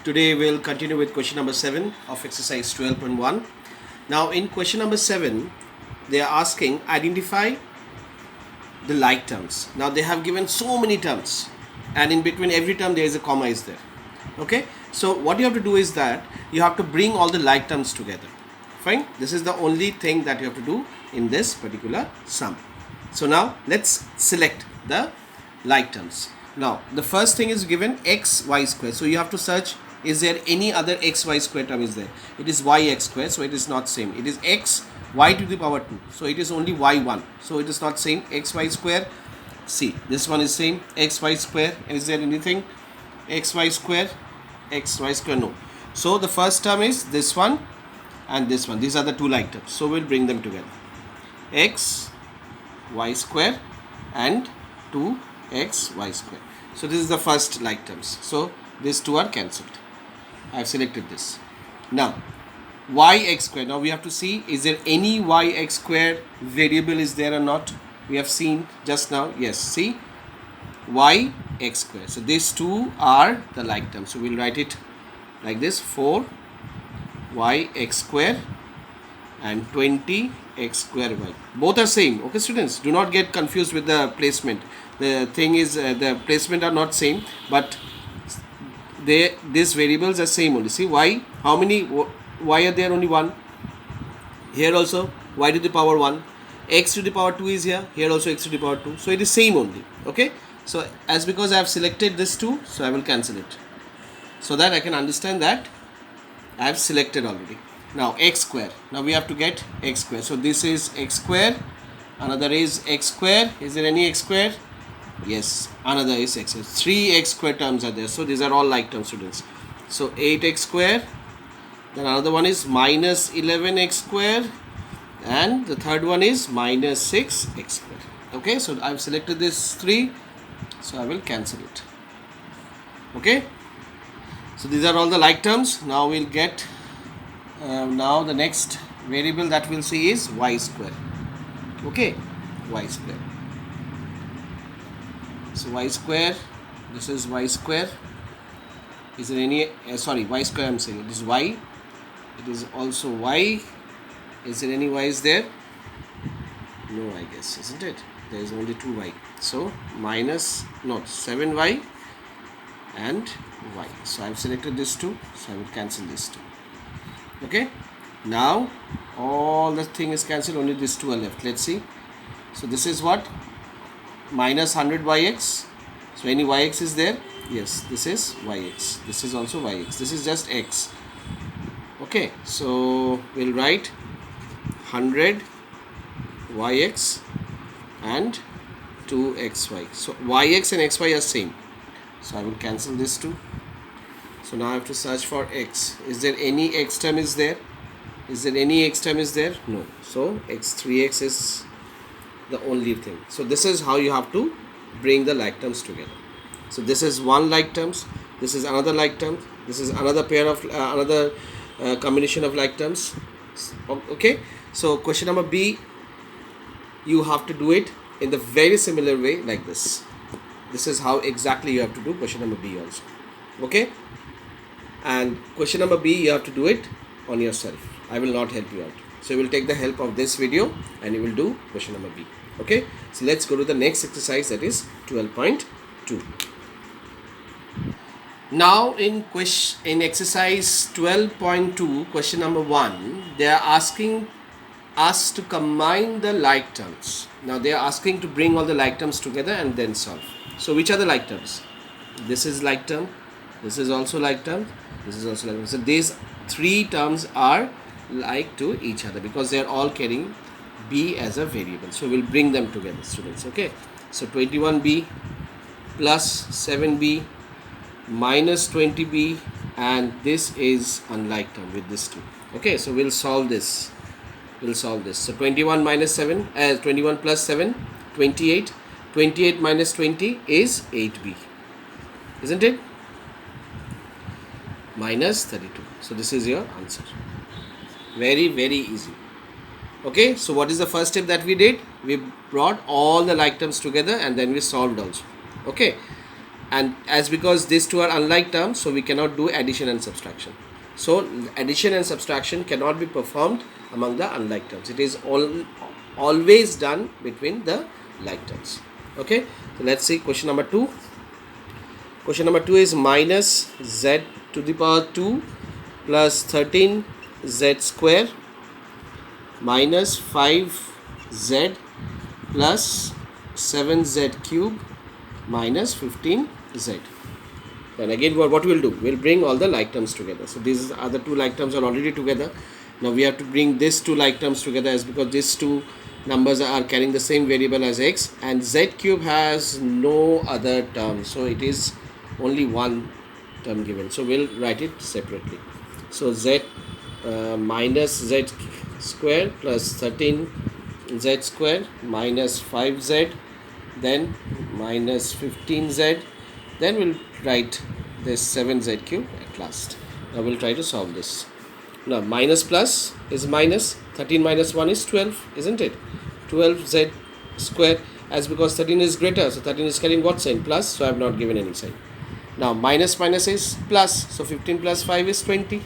Today we'll continue with question number 7 of exercise 12.1. Now in question number 7, they are asking identify the like terms. Now they have given so many terms and in between every term there is a comma is there. Okay, so what you have to do is that you have to bring all the like terms together. Fine, this is the only thing that you have to do in this particular sum. So now let's select the like terms. Now the first thing is given x y square, so you have to search is there any other x y square term is there. It is y x square, so it is not same. It is x y to the power 2, so it is only y1, so it is not same. X y square, see this one is same, x y square, and is there anything x y square, no. So the first term is this one and this one. These are the two like terms, so we'll bring them together. X y square and 2x y square. So this is the first like terms, so these two are cancelled. I have selected this. Now y x square, now we have to see is there any y x square variable is there or not. We have seen just now, yes, see y x square, so these two are the like terms, so we'll write it like this: 4 y x square and 20 x square y. Both are same. Okay students, do not get confused with the placement. The thing is the placement are not same, but these variables are same only. See y, how many y are there? Only one. Here also y to the power 1, x to the power 2 is here also x to the power 2, so it is same only. Okay, so as because I have selected this 2, so I will cancel it so that I can understand that I have selected already. Now x square, now we have to get x square, so this is x square, another is x square. Is there any x square? Yes, another is x square. 3x square terms are there, so these are all like terms students. So 8x square, then another one is minus 11x square, and the third one is minus 6x square. Okay, so I've selected this 3, so I will cancel it. Okay, so these are all the like terms. Now we'll get now the next variable that we'll see is y square. Okay, y square. So y square, this is y square. Is there any sorry, y square I'm saying, it is y, it is also y. Is there any y's there? No, I guess, isn't it? There is only 2y, so minus, not 7y and y. So I've selected this 2, so I will cancel this 2. Okay, now all the thing is cancelled, only these 2 are left. Let's see. So this is what? Minus 100yx. So any yx is there? Yes, this is yx. This is also yx. This is just x. Okay, so we'll write 100 yx and 2xy. So yx and xy are same. So I will cancel this too. So now I have to search for x. Is there any x term is there? Is there any x term is there? No. So x3x is the only thing. So this is how you have to bring the like terms together. So this is one like terms, this is another like term, this is another pair of another combination of like terms. Okay, so question number B, you have to do it in the very similar way like this. This is how exactly you have to do question number B also. Okay, and question number B you have to do it on yourself. I will not help you out. So you will take the help of this video and you will do question number B. Okay, so let's go to the next exercise, that is 12.2. Now in exercise 12.2, question number 1, they are asking us to combine the like terms. Now they are asking to bring all the like terms together and then solve. So which are the like terms? This is like term, this is also like term, this is also like term. So these 3 terms are like to each other because they are all carrying b as a variable. So we'll bring them together students. Okay, so 21b plus 7b minus 20b, and this is unlike term with this 2. Okay, so we'll solve this. So 21 minus 7 21 plus 7, 28. 28 minus 20 is 8b, isn't it? Minus 32. So this is your answer. Very, very easy. Okay, so what is the first step that we did? We brought all the like terms together and then we solved also. Okay, and as because these two are unlike terms, so we cannot do addition and subtraction. So addition and subtraction cannot be performed among the unlike terms. It is always done between the like terms. Okay, so let's see question number 2. Question number 2 is minus z to the power 2 plus 13z square minus 5z plus 7z cube minus 15z. Then again what we'll do, we'll bring all the like terms together. So these other two like terms are already together. Now we have to bring these two like terms together, as because these two numbers are carrying the same variable as x, and z cube has no other term, so it is only one term given, so we'll write it separately. So z minus z square plus 13z square minus 5z, then minus 15z, then we'll write this 7z cube at last. Now we'll try to solve this. Now minus plus is minus, 13 minus 1 is 12, isn't it? 12z square, as because 13 is greater, so 13 is carrying what sign? Plus, so I have not given any sign. Now minus minus is plus, so 15 plus 5 is 20,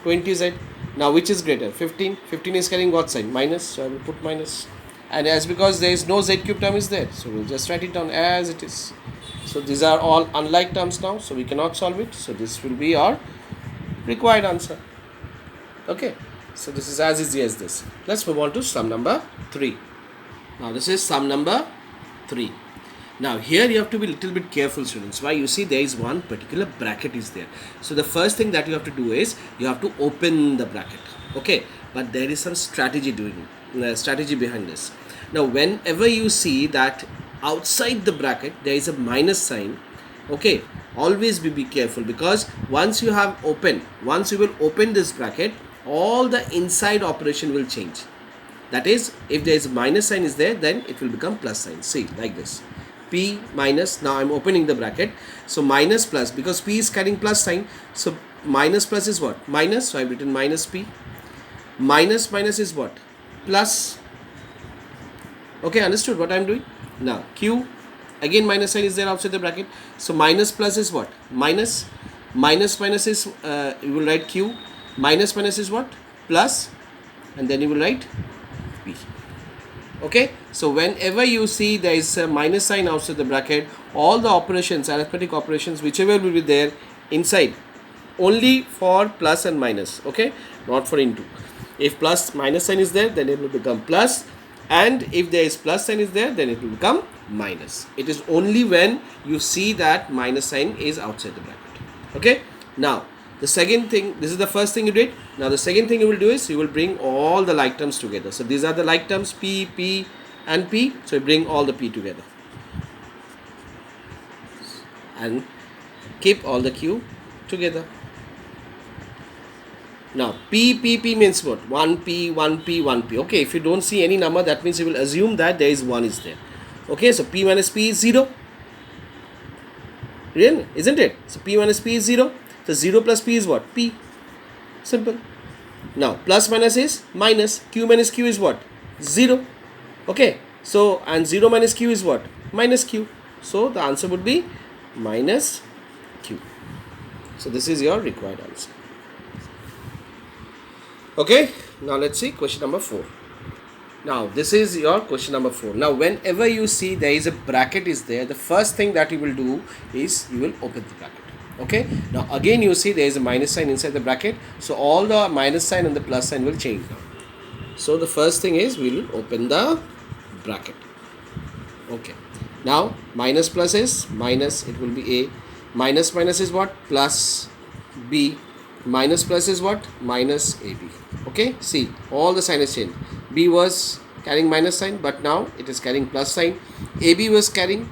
20z. Now which is greater? 15, 15 is carrying what sign? Minus, so I will put minus. And as because there is no z cube term is there, so we'll just write it down as it is. So these are all unlike terms now, so we cannot solve it, so this will be our required answer. Okay, so this is as easy as this. Let's move on to sum number 3. Now this is sum number 3. Now here you have to be a little bit careful, students. Why? You see there is one particular bracket is there. So the first thing that you have to do is you have to open the bracket. Okay, but there is some strategy behind this. Now whenever you see that outside the bracket there is a minus sign, okay, always be careful, because once you will open this bracket, all the inside operation will change. That is, if there is a minus sign is there, then it will become plus sign. See, like this, p minus, now I am opening the bracket, so minus plus, because p is carrying plus sign, so minus plus is what? Minus, so I have written minus p. Minus minus is what? Plus. Okay, understood what I am doing? Now q, again minus sign is there outside the bracket, so minus plus is what? Minus. Minus minus is, you will write q. Minus minus is what? Plus, and then you will write p. Okay, so whenever you see there is a minus sign outside the bracket, all the operations, arithmetic operations, whichever will be there inside, only for plus and minus. Okay, not for into. If plus minus sign is there, then it will become plus, and if there is plus sign is there, then it will become minus. It is only when you see that minus sign is outside the bracket. Okay, now the second thing, this is the first thing you did. Now the second thing you will do is you will bring all the like terms together. So these are the like terms, p, p and p. So you bring all the p together and keep all the q together. Now p means what? 1p, 1p, 1p. Okay, if you don't see any number, that means you will assume that there is 1 is there. Okay, so p minus p is 0. Real, isn't it? So p minus p is 0. So 0 plus p is what? P. Simple. Now plus minus is minus. Q minus q is what? 0. Okay. So and 0 minus q is what? Minus q. So the answer would be minus q. So this is your required answer. Okay. Now let's see question number 4. Now this is your question number 4. Now whenever you see there is a bracket is there, the first thing that you will do is you will open the bracket. Okay, now again you see there is a minus sign inside the bracket, so all the minus sign and the plus sign will change now. So the first thing is we will open the bracket. Okay, now minus plus is minus, it will be a. Minus minus is what? Plus b. Minus plus is what? Minus ab. Okay, see all the sign is changed. B was carrying minus sign, but now it is carrying plus sign. AB was carrying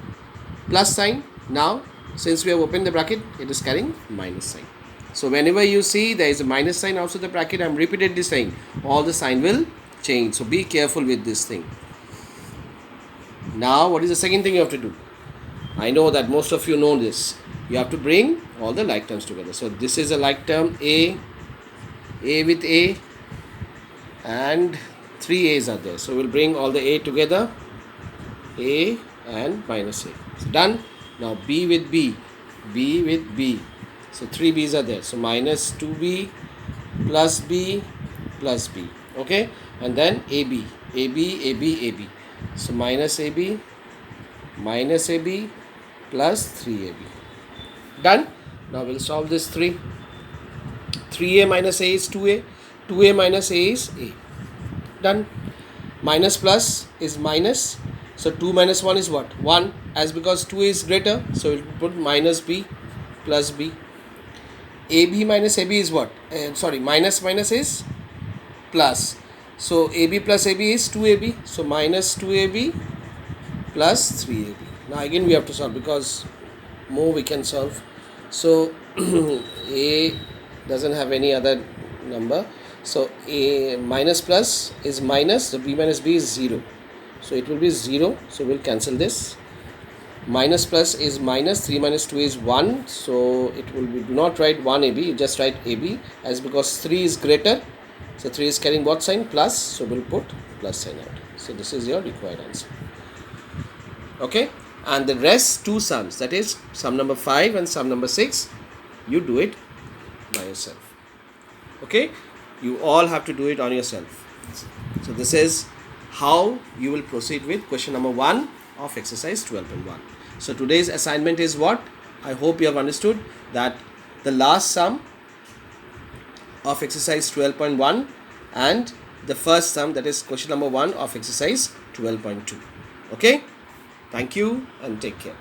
plus sign, now since we have opened the bracket, it is carrying minus sign. So whenever you see there is a minus sign outside the bracket, I am repeatedly saying all the sign will change. So be careful with this thing. Now what is the second thing you have to do? I know that most of you know this. You have to bring all the like terms together. So this is a like term a with a, and 3 a's are there. So we'll bring all the a together, a and minus a. So done. Now b with b with b, so 3 b's are there, so minus 2b plus b plus b. Okay, and then ab, so minus ab plus 3ab. Done. Now we'll solve this 3a minus a is 2a, 2a minus a is a. Done. Minus plus is minus, so 2 minus 1 is what? 1, as because 2 is greater, so we'll put minus b plus b. ab minus ab is what? Minus is plus, so ab plus ab is 2ab, so minus 2ab plus 3ab. Now again we have to solve, because more we can solve. So a doesn't have any other number, so a minus plus is minus, so b minus b is 0, so it will be 0, so we'll cancel this. Minus plus is minus, 3 minus 2 is 1, so it will be, do not write 1ab, you just write ab, as because 3 is greater, so 3 is carrying what sign? Plus, so we'll put plus sign out. So this is your required answer. Okay, and the rest two sums, that is sum number 5 and sum number 6, you do it by yourself. Okay, you all have to do it on yourself. So this is how you will proceed with question number 1 of exercise 12.1. So today's assignment is what? I hope you have understood that the last sum of exercise 12.1 and the first sum, that is question number 1 of exercise 12.2. Okay, thank you and take care.